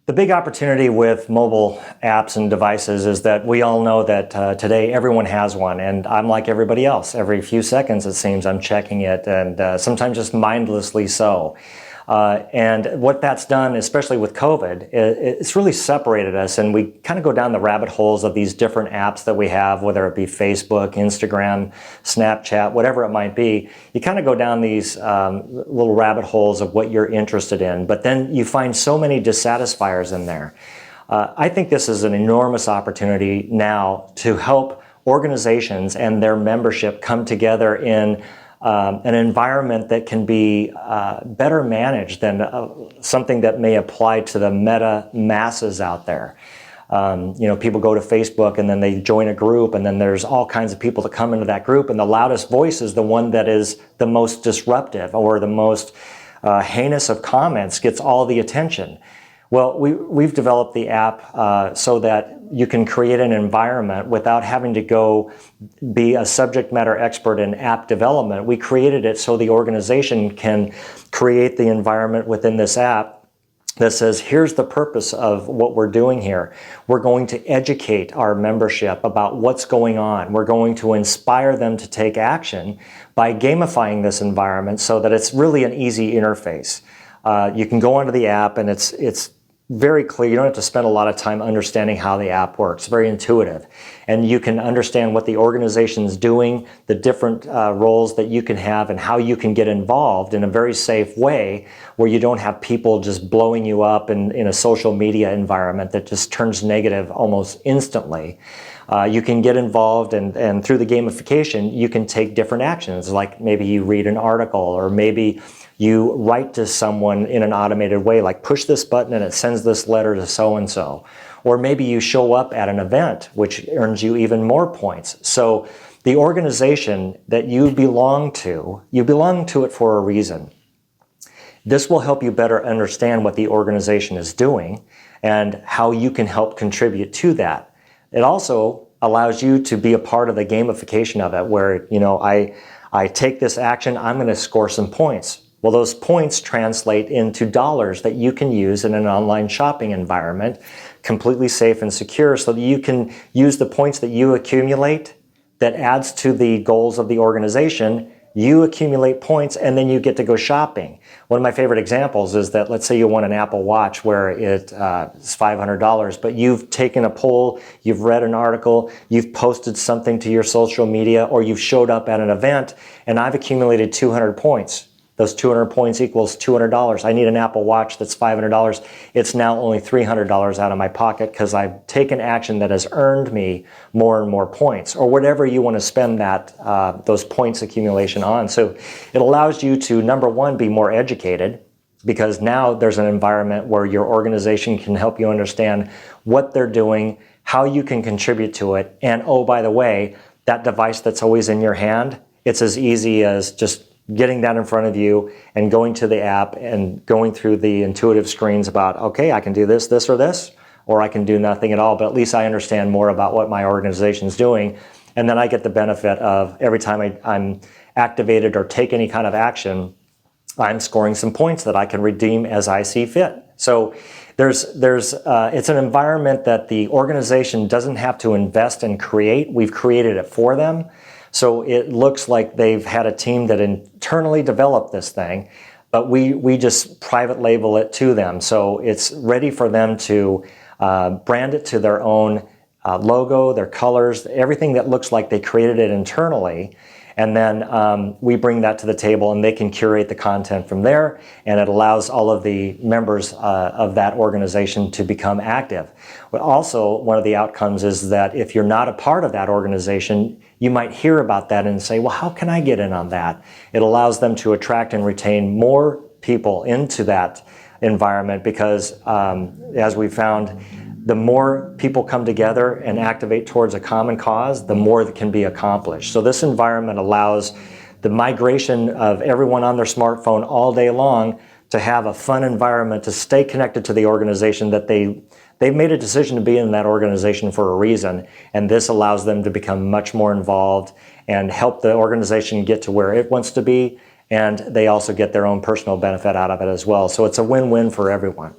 The big opportunity with mobile apps and devices is that we all know that today everyone has one, and I'm like everybody else. Every few seconds, it seems, I'm checking it, and sometimes just mindlessly so. And what that's done, especially with COVID, it's really separated us, and we kind of go down the rabbit holes of these different apps that we have, whether it be Facebook, Instagram, Snapchat, whatever it might be. You kind of go down these little rabbit holes of what you're interested in, but then you find so many dissatisfiers in there. I think this is an enormous opportunity now to help organizations and their membership come together in an environment that can be better managed than something that may apply to the meta masses out there. People go to Facebook and then they join a group, and then there's all kinds of people that come into that group, and the loudest voice is the one that is the most disruptive, or the most heinous of comments gets all the attention. Well, we've developed the app so that you can create an environment without having to go be a subject matter expert in app development. We created it so the organization can create the environment within this app that says, here's the purpose of what we're doing here. We're going to educate our membership about what's going on. We're going to inspire them to take action by gamifying this environment so that it's really an easy interface. You can go onto the app, and it's very clear. You don't have to spend a lot of time understanding how the app works. It's very intuitive. And you can understand what the organization's doing, the different roles that you can have, and how you can get involved in a very safe way where you don't have people just blowing you up in a social media environment that just turns negative almost instantly. You can get involved, and through the gamification, you can take different actions, like maybe you read an article, or maybe you write to someone in an automated way, like push this button and it sends this letter to so-and-so. Or maybe you show up at an event, which earns you even more points. So the organization that you belong to it for a reason. This will help you better understand what the organization is doing and how you can help contribute to that. It also allows you to be a part of the gamification of it, where, I take this action, I'm going to score some points. Well, those points translate into dollars that you can use in an online shopping environment, completely safe and secure, so that you can use the points that you accumulate that adds to the goals of the organization. You accumulate points, and then you get to go shopping. One of my favorite examples is that, let's say you want an Apple Watch where it's $500, but you've taken a poll, you've read an article, you've posted something to your social media, or you've showed up at an event, and I've accumulated 200 points. Those 200 points equals $200. I need an Apple Watch that's $500. It's now only $300 out of my pocket because I've taken action that has earned me more and more points, or whatever you want to spend those points accumulation on. So it allows you to, number one, be more educated, because now there's an environment where your organization can help you understand what they're doing, how you can contribute to it. And oh, by the way, that device that's always in your hand, it's as easy as just getting that in front of you and going to the app and going through the intuitive screens about, okay, I can do this, this, or this, or I can do nothing at all, but at least I understand more about what my organization's doing. And then I get the benefit of every time I'm activated or take any kind of action, I'm scoring some points that I can redeem as I see fit. So it's an environment that the organization doesn't have to invest and create. We've created it for them. So it looks like they've had a team that internally developed this thing, but we just private label it to them. So it's ready for them to brand it to their own logo, their colors, everything that looks like they created it internally. And then we bring that to the table, and they can curate the content from there, and it allows all of the members of that organization to become active. But also, one of the outcomes is that if you're not a part of that organization, you might hear about that and say, well, how can I get in on that? It allows them to attract and retain more people into that environment, because as we found, the more people come together and activate towards a common cause, the more that can be accomplished. So this environment allows the migration of everyone on their smartphone all day long to have a fun environment, to stay connected to the organization that they've made a decision to be in that organization for a reason. And this allows them to become much more involved and help the organization get to where it wants to be. And they also get their own personal benefit out of it as well. So it's a win-win for everyone.